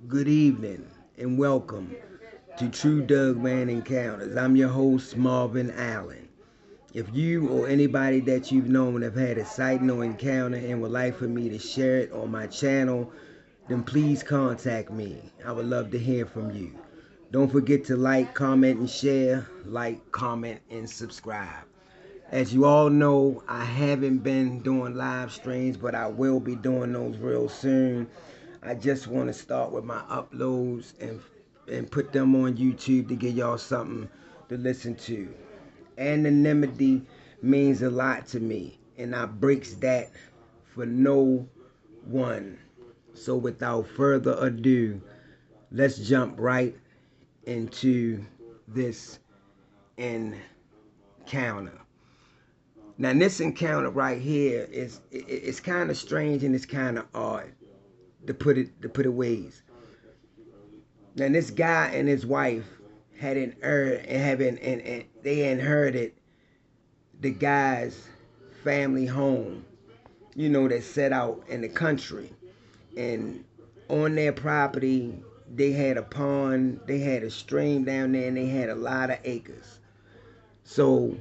Good evening and welcome to True Doug Man Encounters. I'm your host, Marvin Allen. If you or anybody that you've known have had a sighting or encounter and would like for me to share it on my channel, then please contact me. I would love to hear from you. Don't forget to like, comment, and share. Like, comment, and subscribe. As you all know, I haven't been doing live streams, but I will be doing those real soon. I just want to start with my uploads and put them on YouTube to give y'all something to listen to. Anonymity means a lot to me, and I breaks that for no one. So without further ado, let's jump right into this encounter. Now this encounter right here it's kind of strange and it's kind of odd to put it ways. Now this guy and his wife had and they inherited the guy's family home, that set out in the country. And on their property they had a pond, they had a stream down there, and they had a lot of acres. So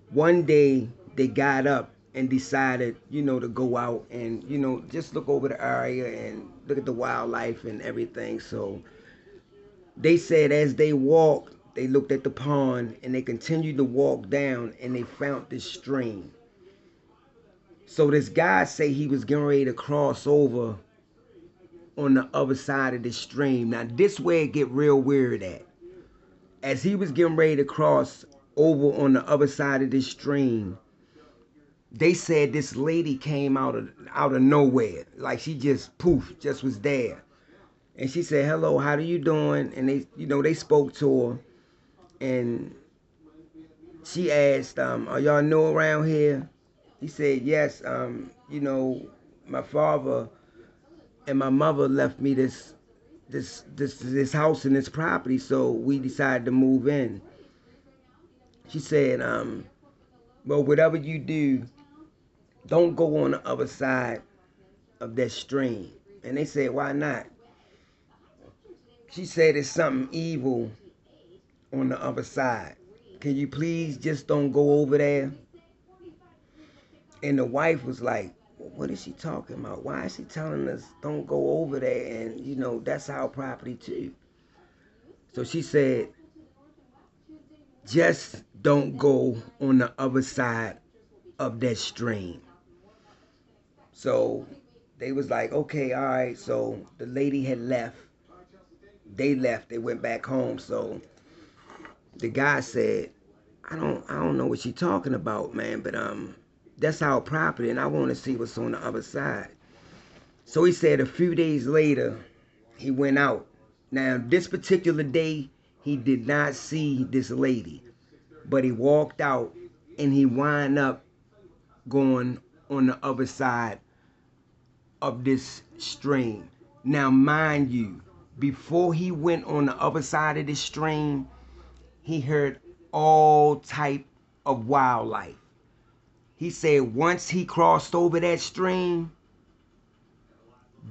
one day they got up and decided, to go out and, just look over the area and look at the wildlife and everything. So they said as they walked, they looked at the pond and they continued to walk down and they found this stream. So this guy say he was getting ready to cross over on the other side of the stream. Now this way it get real weird at. As he was getting ready to cross over on the other side of this stream, they said this lady came out of nowhere. Like she just poof, just was there. And she said, "Hello, how are you doing?" And they spoke to her. And she asked, "Are y'all new around here?" He said, "Yes. My father and my mother left me this house and this property, so we decided to move in." She said, "Well, whatever you do, don't go on the other side of that stream." And they said, "Why not?" She said, "There's something evil on the other side. Can you please just don't go over there?" And the wife was like, "What is she talking about? Why is she telling us don't go over there? And, that's our property too." So she said, "Just don't go on the other side of that stream." So they was like, "Okay, all right." So the lady had left. They left. They went back home. So the guy said, I don't know what she talking about, man, but that's our property and I want to see what's on the other side." So he said a few days later he went out. Now this particular day he did not see this lady, but he walked out and he wound up going on the other side of this stream. Now mind you, before he went on the other side of this stream, he heard all type of wildlife. He said once he crossed over that stream,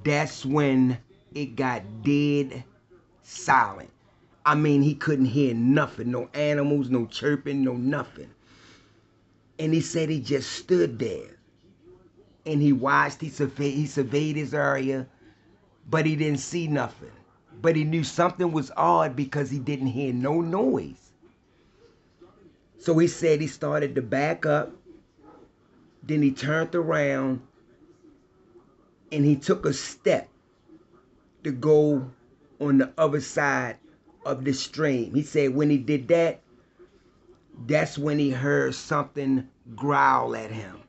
that's when it got dead silent. I mean, he couldn't hear nothing, no animals, no chirping, no nothing. And he said he just stood there and he watched, he surveyed his area, but he didn't see nothing. But he knew something was odd because he didn't hear no noise. So he said he started to back up. Then he turned around and he took a step to go on the other side of the stream. He said when he did that, that's when he heard something growl at him.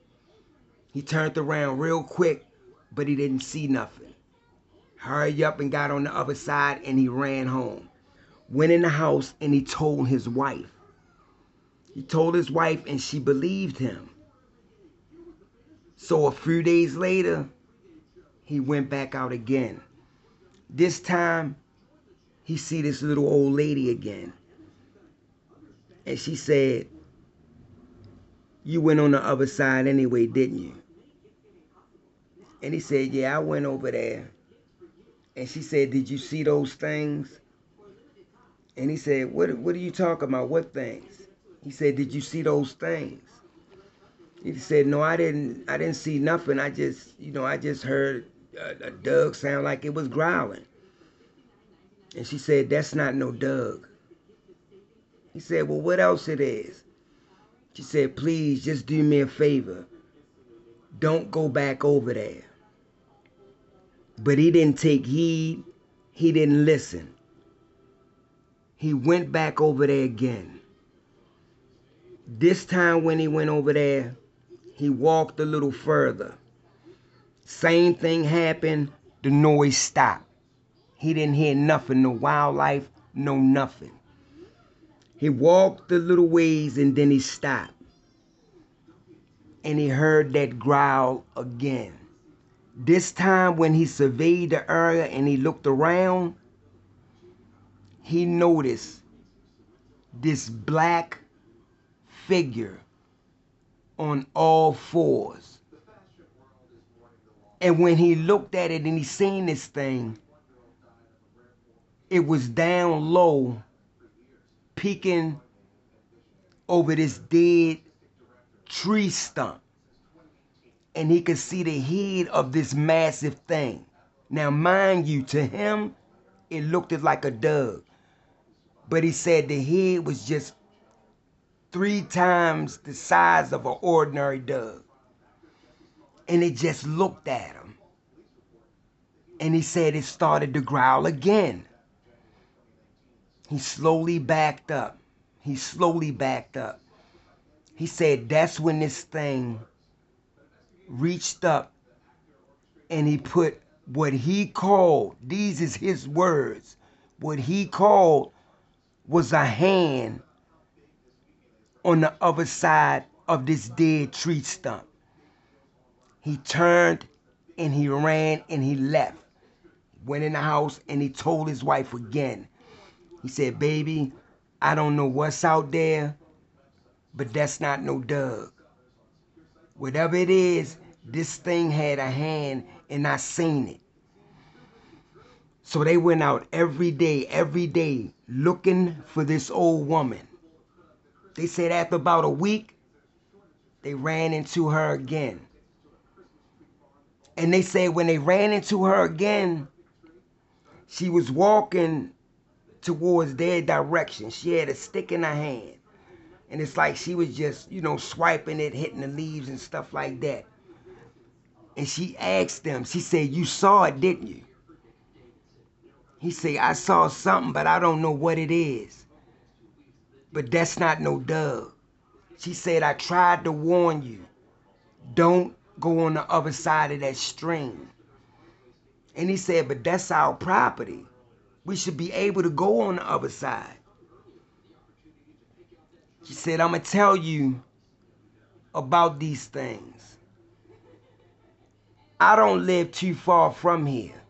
He turned around real quick, but he didn't see nothing. Hurried up and got on the other side and he ran home. Went in the house and he told his wife. He told his wife and she believed him. So a few days later, he went back out again. This time, he see this little old lady again. And she said, "You went on the other side anyway, didn't you?" And he said, "Yeah, I went over there." And she said, did you see those things? And he said, what are you talking about? What things? He said, did you see those things? He said, no, I didn't see nothing. I just heard a Doug sound like it was growling. And she said, that's not no Doug. He said, well, what else it is? She said, please just do me a favor. Don't go back over there. But he didn't take heed. He didn't listen. He went back over there again. This time when he went over there, he walked a little further. Same thing happened. The noise stopped. He didn't hear nothing, no wildlife, no nothing. He walked a little ways and then he stopped. And he heard that growl again. This time when he surveyed the area and he looked around, he noticed this black figure on all fours. And when he looked at it and he seen this thing, it was down low, peeking over this dead tree stump. And he could see the head of this massive thing. Now, mind you, to him, it looked like a Doug. But he said the head was just 3 times the size of an ordinary Doug. And it just looked at him. And he said it started to growl again. He slowly backed up. He slowly backed up. He said that's when this thing reached up and he put what he called, these is his words, what he called was a hand on the other side of this dead tree stump. He turned and he ran and he left. Went in the house and he told his wife again. He said, baby, I don't know what's out there, but that's not no Doug. Whatever it is, this thing had a hand and I seen it. So they went out every day, looking for this old woman. They said after about a week, they ran into her again. And they said when they ran into her again, she was walking towards their direction. She had a stick in her hand. And it's like she was just, swiping it, hitting the leaves and stuff like that. And she asked them, she said, you saw it, didn't you? He said, I saw something, but I don't know what it is. But that's not no Doug. She said, I tried to warn you. Don't go on the other side of that stream. And he said, but that's our property. We should be able to go on the other side. She said, I'm going to tell you about these things. I don't live too far from here.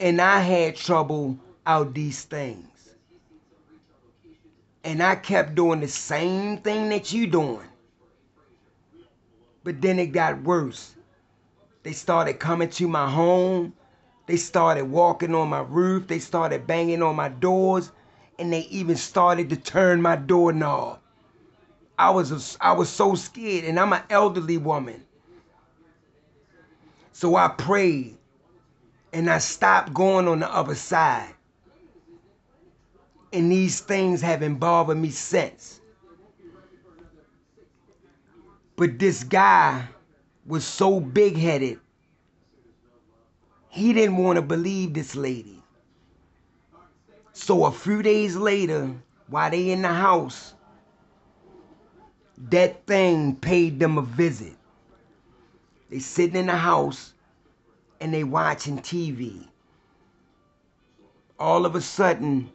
And I had trouble out these things. And I kept doing the same thing that you doing. But then it got worse. They started coming to my home. They started walking on my roof. They started banging on my doors. And they even started to turn my doorknob. I was so scared, and I'm an elderly woman. So I prayed, and I stopped going on the other side. And these things haven't bothered me since. But this guy was so big-headed, he didn't want to believe this lady. So a few days later, while they in the house, that thing paid them a visit. They sitting in the house and they watching TV. All of a sudden,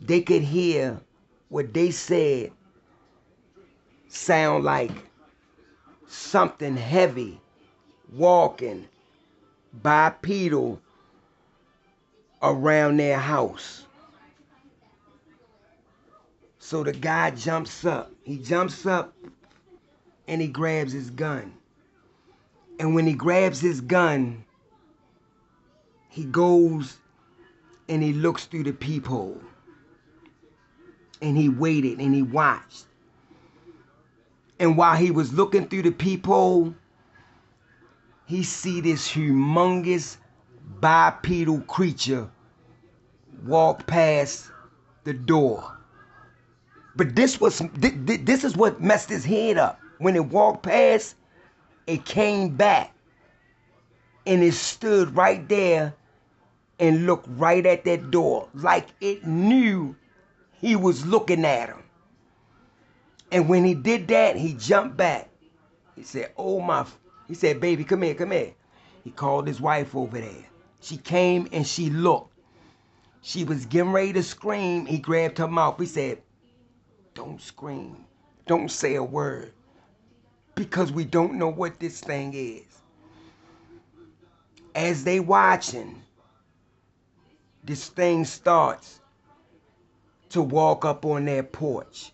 they could hear what they said sound like something heavy walking bipedal around their house. So the guy jumps up. He jumps up and he grabs his gun. And when he grabs his gun, he goes and he looks through the peephole. And he waited and he watched. And while he was looking through the peephole, he see this humongous bipedal creature walk past the door. But this is what messed his head up. When it walked past, it came back and it stood right there and looked right at that door like it knew he was looking at him. And when he did that, he jumped back. He said, oh my, he said, baby, come here, come here. He called his wife over there. She came and she looked. She was getting ready to scream. He grabbed her mouth. He said, don't scream. Don't say a word. Because we don't know what this thing is. As they watching, this thing starts to walk up on their porch.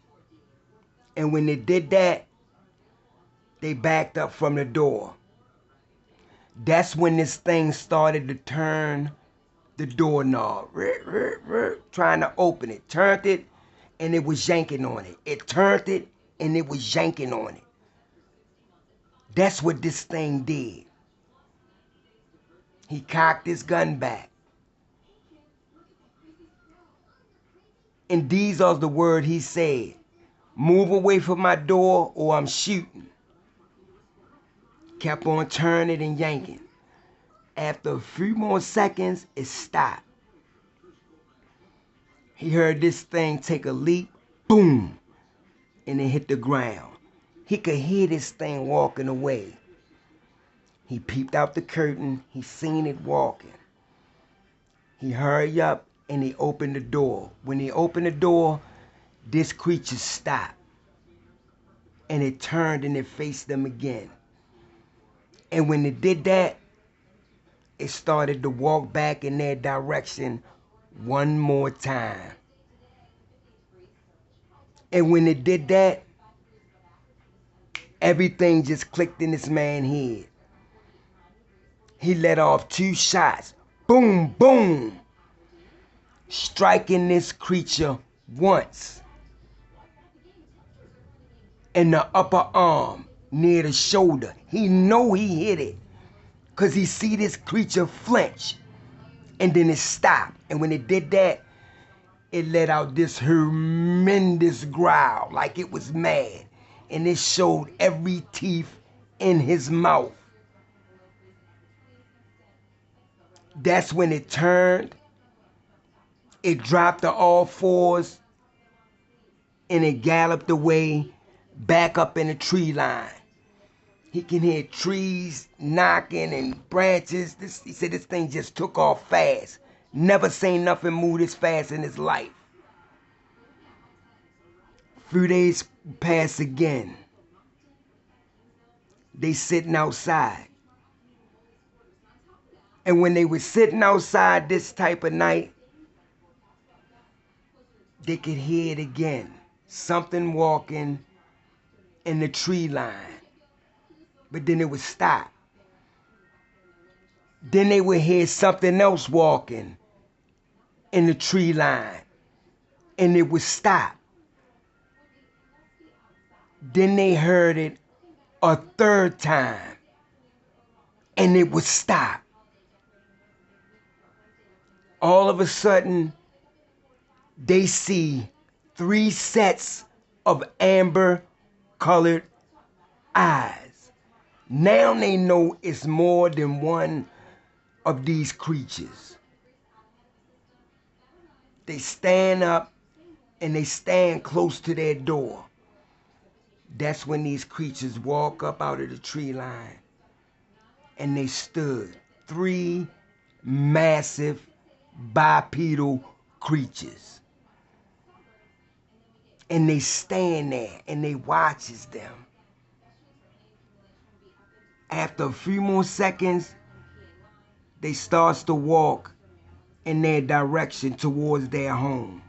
And when they did that, they backed up from the door. That's when this thing started to turn the doorknob, trying to open it. Turned it, and it was yanking on it. It turned it, and it was yanking on it. That's what this thing did. He cocked his gun back. And these are the words he said. Move away from my door or I'm shooting. Kept on turning and yanking. After a few more seconds, it stopped. He heard this thing take a leap, boom, and it hit the ground. He could hear this thing walking away. He peeped out the curtain. He seen it walking. He hurried up and he opened the door. When he opened the door, this creature stopped. And it turned and it faced them again. And when it did that, it started to walk back in their direction one more time. And when it did that, everything just clicked in this man's head. He let off 2 shots. Boom, boom. Striking this creature once in the upper arm near the shoulder. He know he hit it because he see this creature flinch and then it stopped. And when it did that, it let out this horrendous growl like it was mad. And it showed every teeth in his mouth. That's when it turned. It dropped to all fours and it galloped away back up in the tree line. He can hear trees knocking and branches. He said this thing just took off fast. Never seen nothing move this fast in his life. Few days pass again. They sitting outside. And when they were sitting outside this type of night, they could hear it again. Something walking in the tree line. But then it would stop. Then they would hear something else walking in the tree line. And it would stop. Then they heard it a third time. And it would stop. All of a sudden, they see 3 sets of amber-colored eyes. Now they know it's more than one of these creatures. They stand up and they stand close to their door. That's when these creatures walk up out of the tree line. And they stood. 3 massive bipedal creatures. And they stand there and they watches them. After a few more seconds, they starts to walk in their direction towards their home.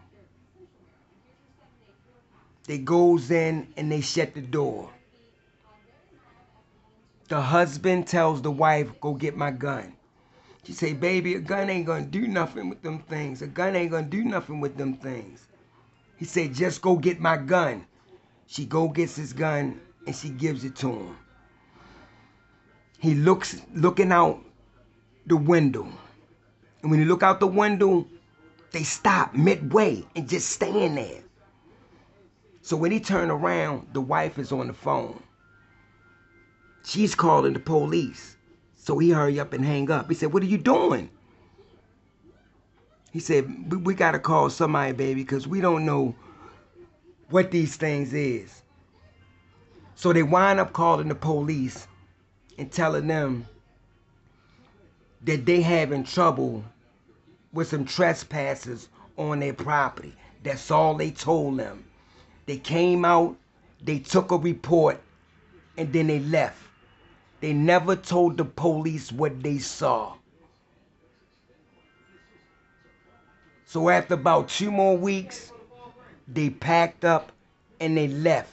They goes in and they shut the door. The husband tells the wife, go get my gun. She say, baby, a gun ain't gonna do nothing with them things. A gun ain't gonna do nothing with them things. He said, just go get my gun. She go gets his gun and she gives it to him. He looking out the window. And when he look out the window, they stop midway and just stand there. So when he turned around, the wife is on the phone. She's calling the police. So he hurry up and hang up. He said, what are you doing? He said, we got to call somebody, baby, because we don't know what these things is. So they wind up calling the police and telling them that they having trouble with some trespassers on their property. That's all they told them. They came out, they took a report, and then they left. They never told the police what they saw. So after about 2 more weeks, they packed up and they left.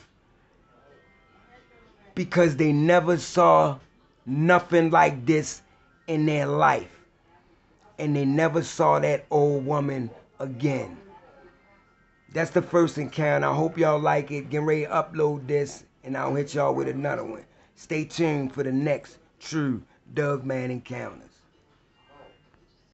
Because they never saw nothing like this in their life. And they never saw that old woman again. That's the first encounter. I hope y'all like it. Getting ready to upload this, and I'll hit y'all with another one. Stay tuned for the next true Doug Man encounter.